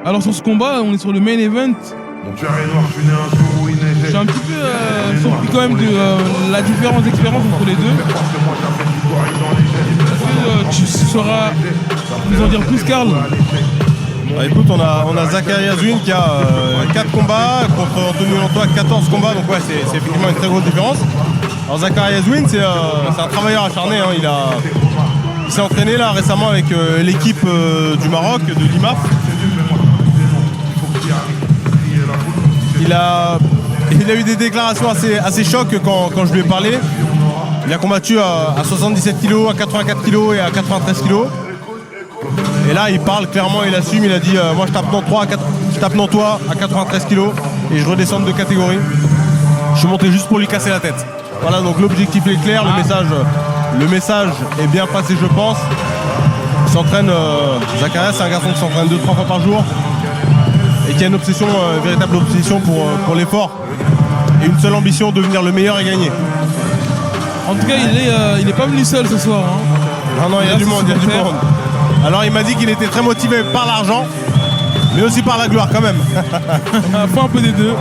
Alors sur ce combat, on est sur le main event. Je suis un petit peu surpris quand même de la différence d'expérience entre les deux. Tu sauras nous en dire plus, Karl? Écoute, on a Zachary Azwin qui a 4 combats contre Anthony Lantois 14 combats, donc ouais, c'est effectivement une très grosse différence. Alors Zachary Azwin, c'est un travailleur acharné, hein. Il s'est entraîné là récemment avec l'équipe du Maroc, de l'IMAF. Il a eu des déclarations assez chocs quand je lui ai parlé. Il a combattu à 77 kg, à 84 kg et à 93 kg. Et là, il parle clairement, il assume, il a dit moi je tape dans toi à 93 kg et je redescends de catégorie. Je suis monté juste pour lui casser la tête. Voilà, donc l'objectif est clair, le message est bien passé, je pense. Il s'entraîne, Zacharias, c'est un garçon qui s'entraîne 2-3 fois par jour et qui a une obsession, véritable obsession pour l'effort et une seule ambition, devenir le meilleur et gagner. En tout cas, il est pas venu seul ce soir. Hein. Non, il y a du monde, Alors il m'a dit qu'il était très motivé par l'argent, mais aussi par la gloire quand même. Faut un peu des deux.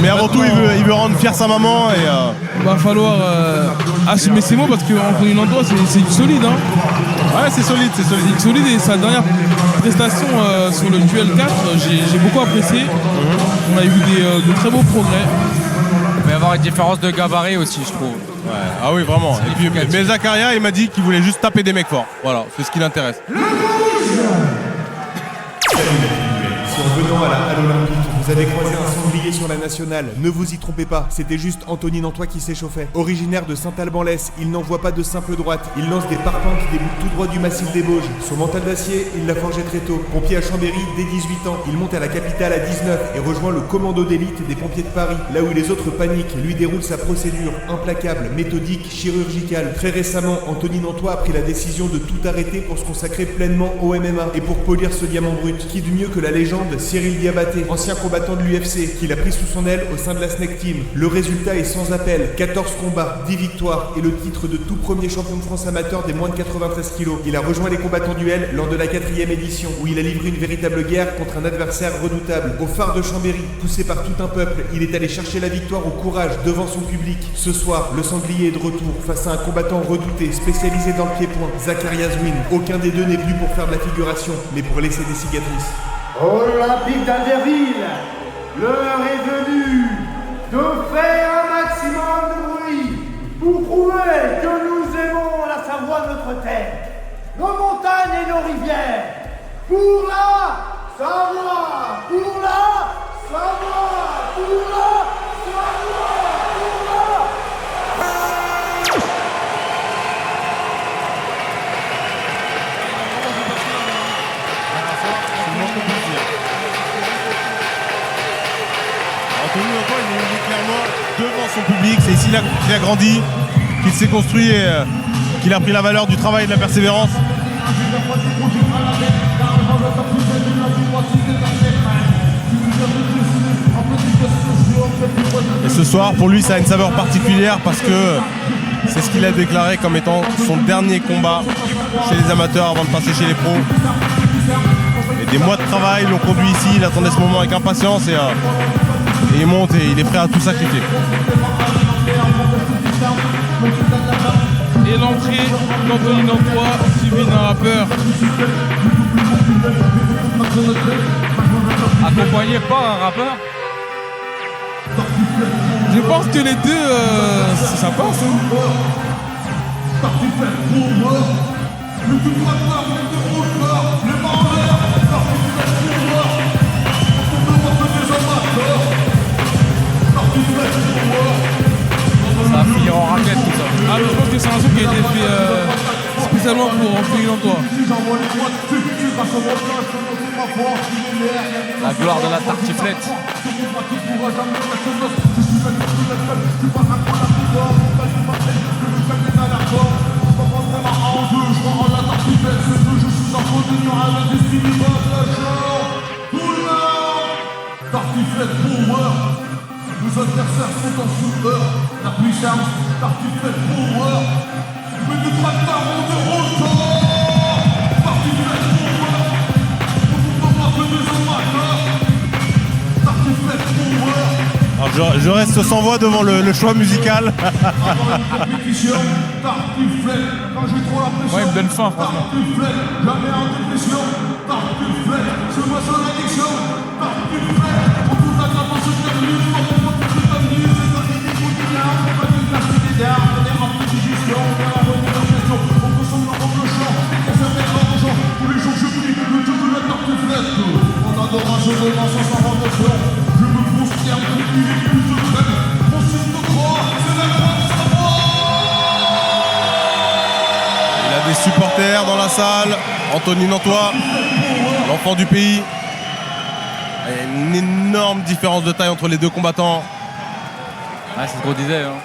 Mais avant tout, il veut rendre fier sa maman et... Va falloir assumer ses mots parce qu'Anthony Lantois, c'est du solide. Hein. Ouais, c'est solide. C'est du solide et sa dernière prestation sur le duel 4, j'ai beaucoup apprécié. On a eu de très beaux progrès. Il va y avoir une différence de gabarit aussi, je trouve. Ouais. Ah oui, vraiment. Et puis, mais Zakaria, il m'a dit qu'il voulait juste taper des mecs forts. Voilà, c'est ce qui l'intéresse. Si en venant à l'Olympique, vous avez croisé un sanglier sur la nationale, ne vous y trompez pas, c'était juste Anthony Lantois qui s'échauffait. Originaire de Saint-Alban-l'Ès, il n'envoie pas de simple droite, il lance des parpaings qui débutent tout droit du massif des Bauges. Son mental d'acier, il l'a forgé très tôt. Pompier à Chambéry dès 18 ans, il monte à la capitale à 19 et rejoint le commando d'élite des pompiers de Paris. Là où les autres paniquent, lui déroule sa procédure, implacable, méthodique, chirurgicale. Très récemment, Anthony Lantois a pris la décision de tout arrêter pour se consacrer pleinement au MMA et pour polir ce diamant brut. Qui de mieux que la légende Cyril Diabaté, ancien combattant de l'UFC, qu'il a pris sous son aile au sein de la Snake Team. Le résultat est sans appel, 14 combats, 10 victoires et le titre de tout premier champion de France amateur des moins de 93 kilos. Il a rejoint les combattants duel lors de la 4e édition, où il a livré une véritable guerre contre un adversaire redoutable. Au phare de Chambéry, poussé par tout un peuple, il est allé chercher la victoire au courage devant son public. Ce soir, le sanglier est de retour face à un combattant redouté, spécialisé dans le pied-point, Zachary Azwin. Aucun des deux n'est venu pour faire de la figuration, mais pour laisser des cicatrices. Olympique d'Albertville, l'heure est venue de faire un maximum de bruit pour prouver que nous aimons la Savoie, notre terre, nos montagnes et nos rivières, pour la Savoie, pour la Savoie, pour la Savoie, pour la... Anthony Lantois, il est clairement devant son public. C'est ici qu'il a grandi, qu'il s'est construit et qu'il a pris la valeur du travail et de la persévérance. Et ce soir, pour lui, ça a une saveur particulière parce que c'est ce qu'il a déclaré comme étant son dernier combat chez les amateurs avant de passer chez les pros. Et des mois de travail l'ont conduit ici, il attendait ce moment avec impatience et il monte et il est prêt à tout sacrifier. Et l'entrée d'Anthony Lantois, suivi d'un rappeur. Accompagné par un rappeur. Je pense que les deux, ça passe. Hein. Ça va finir en raquette tout ça. Ah, mais je pense que c'est un son qui a été fait spécialement pour Anthony Lantois. La gloire de la tartiflette. Tartiflette Power, nos adversaires sont en souffreur. La puissance, Tartiflette Power, mais nous traquerons de retour. Tartiflette Power, nous ne pouvons pas que des hommages. Je reste sans voix devant le choix musical. Moi, il me donne faim, franchement. Il a des supporters dans la salle. Anthony Nantois, l'enfant du pays. Il y a une énorme différence de taille entre les deux combattants. Ouais, c'est ce qu'on disait. Hein.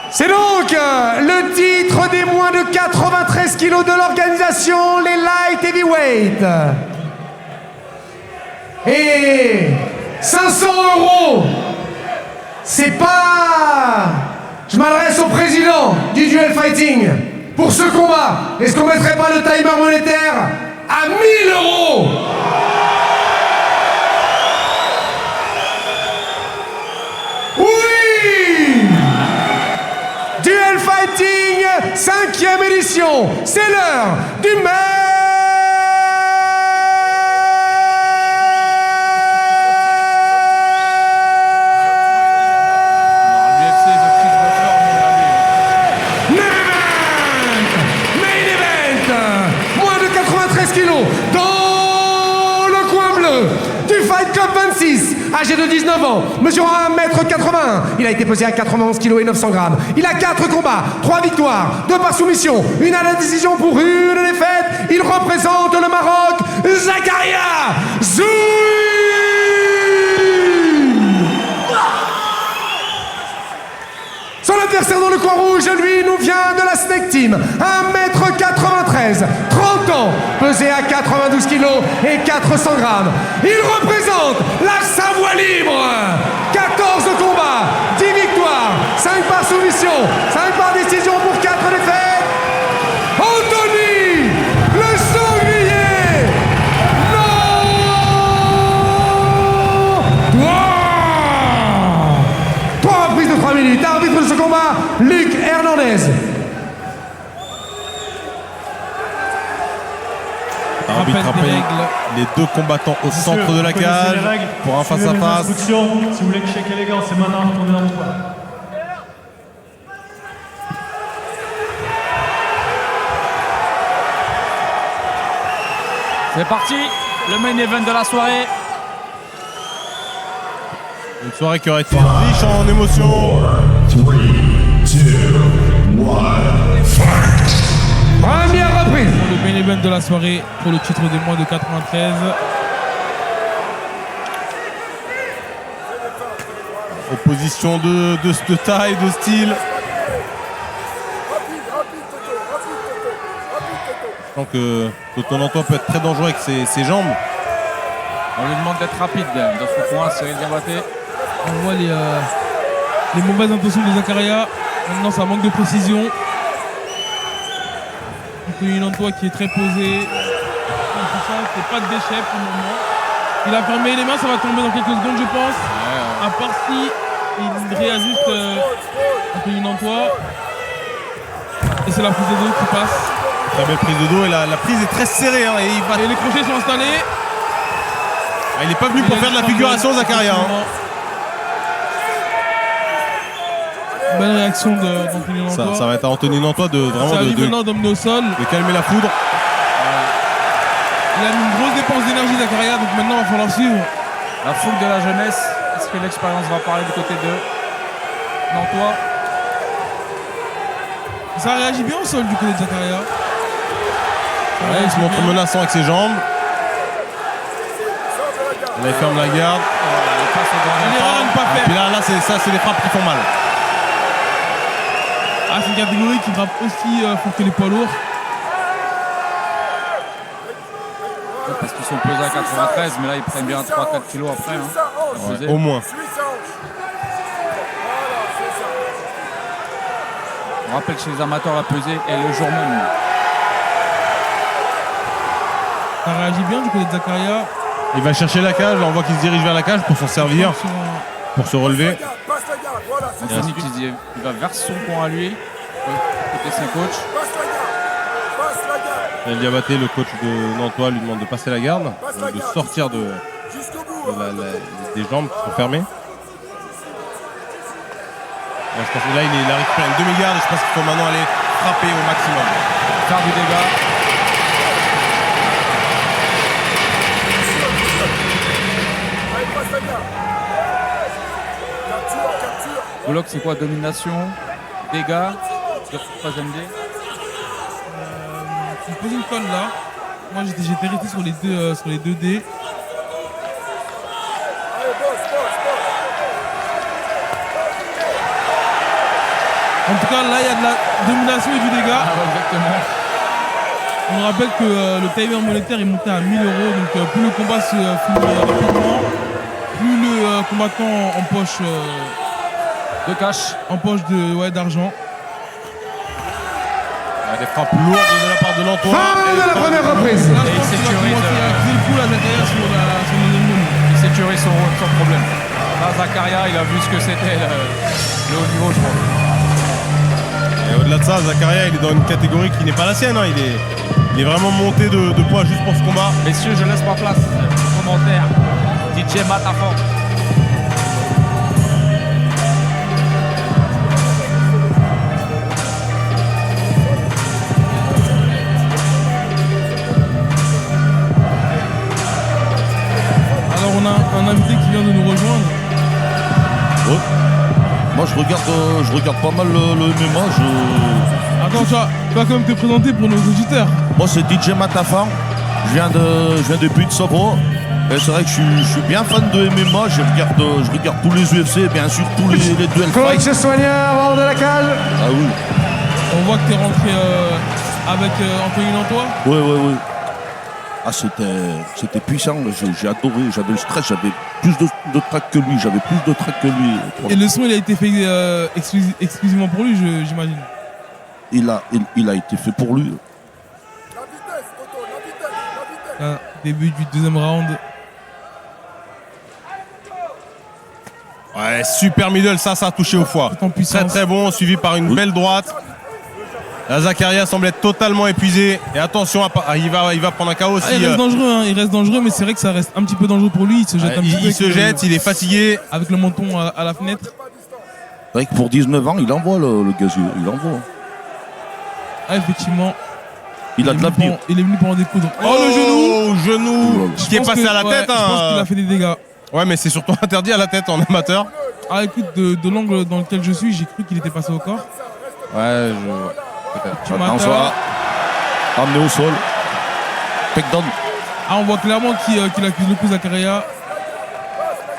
C'est donc le titre des moins de 93 kilos de l'organisation, les Light Heavyweight. Et 500 €. C'est pas... Je m'adresse au président du Duel Fighting. Pour ce combat, est-ce qu'on mettrait pas le timer monétaire à 1 000 €? Oui! Duel Fighting, 5e édition. C'est l'heure du moins de 93 kilos dans le coin bleu du Fight Club 26, âgé de 19 ans, mesurant 1m81. Il a été pesé à 91 kg et 900 grammes. Il a 4 combats, 3 victoires, 2 par soumission, une à la décision pour une défaite. Il représente le Maroc, Zakaria Zoui. Son adversaire dans le coin rouge, lui, nous vient de la Snake Team. 1m93, 30 ans, pesé à 92 kg et 400 grammes. Il représente la Savoie libre. 14 combats, 10 victoires, 5 par soumission, 5 par décision pour 4 défaites. Anthony, le sanglier. Non. 3 reprises de 3 minutes. Arbitre de ce combat, Luc Hernandez. Arbitre rappelle les deux combattants au centre de la cage pour un face-à-face. Si vous voulez que checker les gants, c'est maintenant, retournez dans mon coin. C'est parti, le main event de la soirée. Une soirée qui aurait été riche en émotions. Première reprise. Pour le main event de la soirée, pour le titre des moins de 93. Opposition de taille, de style. Je sens que Toto Nantois peut être très dangereux avec ses jambes. On lui demande d'être rapide dans son coin, Cyril Diabaté. On voit les mauvaises intentions de Zakaria. Maintenant, ça manque de précision. Anthony Nantois qui est très posé. Tout ça, c'est pas de déchet pour le moment. Il a fermé les mains, ça va tomber dans quelques secondes, je pense. À part si il réajuste Anthony Nantois. Et c'est la prise de dos qui passe. Très belle prise de dos et la prise est très serrée. Hein, et les crochets sont installés. Il n'est pas venu pour faire de la figuration, Zakaria. Hein. Belle réaction d'Anthony Nantois. Ça va être à Anthony Nantois de vraiment d'emmener au sol. De calmer la foudre. Il a une grosse dépense d'énergie, Zakaria, donc maintenant il va falloir suivre. La fougue de la jeunesse. Est-ce que l'expérience va parler du côté de Nantois? Ça réagit bien au sol du côté de Zakaria. Ouais, il se montre menaçant avec ses jambes. Là, il ferme la garde. Une erreur à ne pas faire. Et puis là, c'est les frappes qui font mal. Ah, c'est une catégorie qui frappe aussi fort que les poids lourds. Parce qu'ils sont pesés à 93, mais là ils prennent bien 3-4 kilos après. Hein, ouais, au moins. On rappelle que chez les amateurs, la pesée est le jour même. Ça réagit bien du côté de Zakaria. Il va chercher la cage, là, on voit qu'il se dirige vers la cage pour s'en servir. pour se relever. Anthony il va vers son coin à lui, côté ses coachs. El Diabaté, le coach de Nantois, lui demande de passer la garde, de sortir des jambes qui sont fermées. Je pense que là, il a récupéré une demi-garde et je pense qu'il faut maintenant aller frapper au maximum. Faire du dégât. Bullock, c'est quoi? Domination, dégâts, troisième dé. Tu me poses une colle là. Moi j'étais resté sur les deux dés. En tout cas, là, il y a de la domination et du dégât. Ah, exactement. On rappelle que le timer monétaire est monté à 1000 €. Donc, plus le combat se finit rapidement, plus le combattant empoche de cash, empoche d'argent. Des frappes lourdes de la part de Nantois. Fin de la première reprise. Là, je pense qu'il va commencer à accuser le coup, là, Zakaria, sur les ennemis. Il sécurise son rôle sans problème. Là, Zakaria, il a vu ce que c'était le haut niveau, je crois. Et au-delà de ça, Zakaria, il est dans une catégorie qui n'est pas la sienne. Hein. Il est vraiment monté de poids juste pour ce combat. Messieurs, je laisse ma place. Commentaire. DJ Matafan. Alors, on a un invité qui vient de nous rejoindre. Ouais. Moi je regarde pas mal le MMA. Attends, tu vas quand même te présenter pour nos auditeurs. Moi c'est DJ Matafan. Je viens de Puy-de-Savoie. Et c'est vrai que je suis bien fan de MMA. Je regarde tous les UFC, bien sûr tous les duels fight. Coach soigneur hors de la cage. Ah oui. On voit que tu es rentré avec Anthony Nantois. Oui. Ah c'était puissant. J'ai adoré. J'avais le stress. J'avais plus de trac que lui. J'avais plus de trac que lui. Et le son il a été fait exclusivement pour lui, j'imagine. Il a été fait pour lui. Là, début du deuxième round. Ouais, super middle, ça a touché au foie. Tout en puissance. Très très bon, suivi par une belle droite. La Zakaria semble être totalement épuisé. Et attention, il va prendre un KO aussi. Il reste dangereux, hein. Il reste dangereux, mais c'est vrai que ça reste un petit peu dangereux pour lui. Il se jette un petit peu. Il se jette, il est fatigué. Avec le menton à la fenêtre. C'est vrai que pour 19 ans, il envoie le gazier. Il envoie. Ah, effectivement. Il a de l'avenir. Il est venu pour en découdre. Oh, le genou qui est passé à la tête. Je pense qu'il a fait des dégâts. Ouais, mais c'est surtout interdit à la tête en amateur. Ah, écoute, de l'angle dans lequel je suis, j'ai cru qu'il était passé au corps. Ouais, Attention, amené au sol. Takedown. Ah, on voit clairement qu'il accuse le coup Zakaria.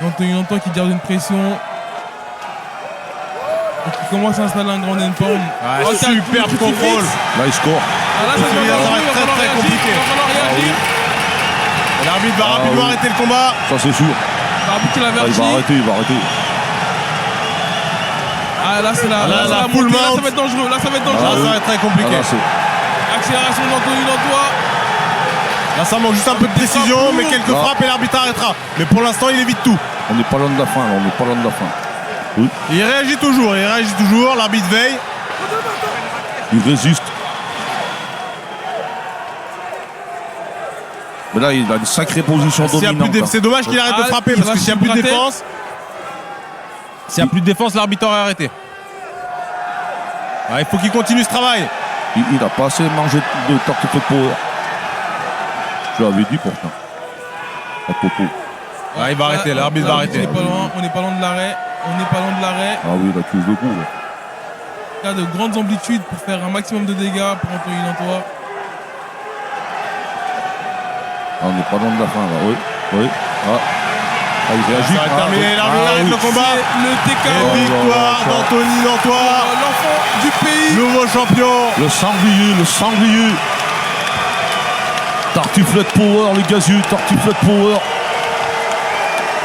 Anthony Nantois qui garde une pression. Et qui commence à installer un grand endpoint. Super contrôle. Là, il score. Ah, là, ça va être très compliqué. L'arbitre va rapidement arrêter le combat. Ça, c'est sûr. L'arbitre, il a averti. Il va arrêter. Ah, là, c'est la full montée. Là, mount. ça va être dangereux. Là, ça va être dangereux. Là, ça va être très compliqué. Accélération d'Anthony Nantois. Là, ça manque juste un peu de précision, mais quelques frappes et l'arbitre arrêtera. Mais pour l'instant, il évite tout. On n'est pas loin de la fin. Oui. Il réagit toujours. L'arbitre veille. Il résiste. Mais là, il a une sacrée position dominante. C'est dommage qu'il arrête de frapper parce que s'il n'y a plus de défense, l'arbitre aurait arrêté. Il faut qu'il continue ce travail. Il a pas assez mangé de tartiflette power. Je l'avais dit pourtant. À propos. Il va arrêter, l'arbitre va arrêter. On n'est pas loin de l'arrêt. Ah oui, il a tué le coup. Il y a de grandes amplitudes pour faire un maximum de dégâts pour Anthony Nantois. On n'est pas loin de la fin là, oui. Il réagit. Ça va terminer, l'arbitre arrête le combat. Le TKO. Et victoire d'Anthony Nantois. L'enfant du pays. Nouveau champion. Le sanglier. Tartiflette power, les gaziers, tartiflette power.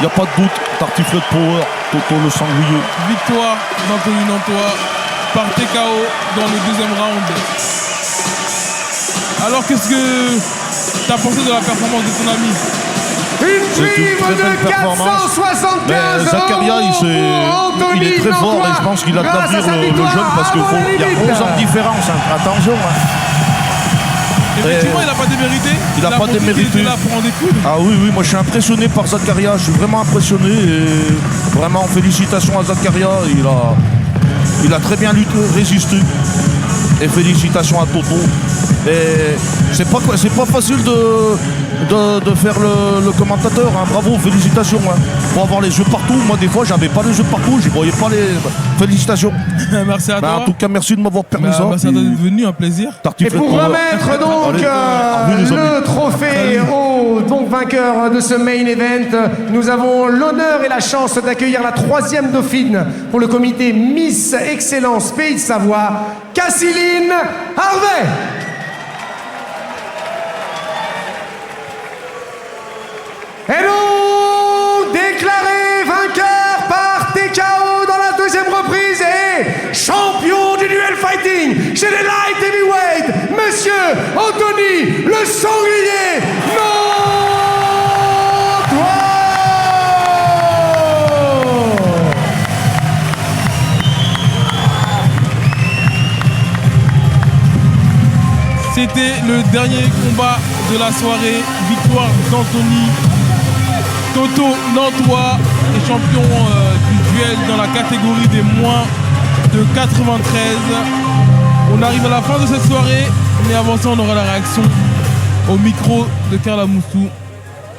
Il n'y a pas de doute, tartiflette power, Toto le sanglier. Victoire d'Anthony Nantois par TKO dans le deuxième round. Alors, qu'est-ce que tu as pensé de la performance de ton ami? C'est une prime très belle de performance. 475 Mais Zakaria, il est très fort et je pense qu'il a d'avenir le jeune parce qu'il y a 11 ans de différence. Hein. Attention. Hein. Effectivement, il n'a pas démérité. Il a pas montré qu'il démérité. était là pour en découdre. Ah oui, moi je suis impressionné par Zakaria, je suis vraiment impressionné et vraiment félicitations à Zakaria, il a très bien lutté, résisté et félicitations à Toto. Et c'est pas facile de faire le commentateur, hein. Bravo, félicitations. Hein. Pour avoir les yeux partout, moi des fois j'avais pas les yeux partout, je voyais pas les... Félicitations. Merci à toi. En tout cas, merci de m'avoir permis ça. Ça doit être venu, un plaisir. Et pour remettre donc le trophée au donc vainqueur de ce main event, nous avons l'honneur et la chance d'accueillir la 3e dauphine pour le comité Miss Excellence Pays de Savoie, Cassiline Harvey. Et donc, déclaré vainqueur par TKO dans la 2e reprise et champion du duel fighting chez les light heavyweight, Monsieur Anthony le Sanglier C'était le dernier combat de la soirée. Victoire d'Anthony Toto Nantois est champion du duel dans la catégorie des moins de 93. On arrive à la fin de cette soirée, mais avant ça, on aura la réaction au micro de Carla Moussou.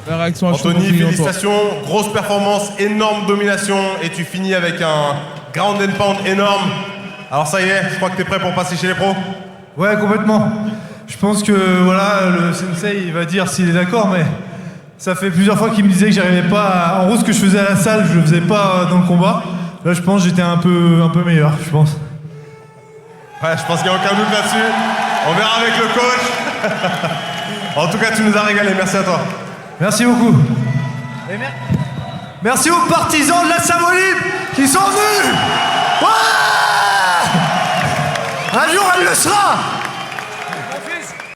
La réaction à Anthony, félicitations, grosse performance, énorme domination et tu finis avec un ground and pound énorme. Alors ça y est, je crois que tu es prêt pour passer chez les pros? Ouais, complètement. Je pense que voilà, le sensei il va dire s'il est d'accord, mais ça fait plusieurs fois qu'il me disait que j'arrivais pas en gros, ce que je faisais à la salle, je le faisais pas dans le combat. Là, je pense que j'étais un peu meilleur, je pense. Ouais, je pense qu'il n'y a aucun doute là-dessus. On verra avec le coach. En tout cas, tu nous as régalé. Merci à toi. Merci beaucoup. Et merci aux partisans de la Savoie qui sont venus. Ouais, un jour, elle le sera.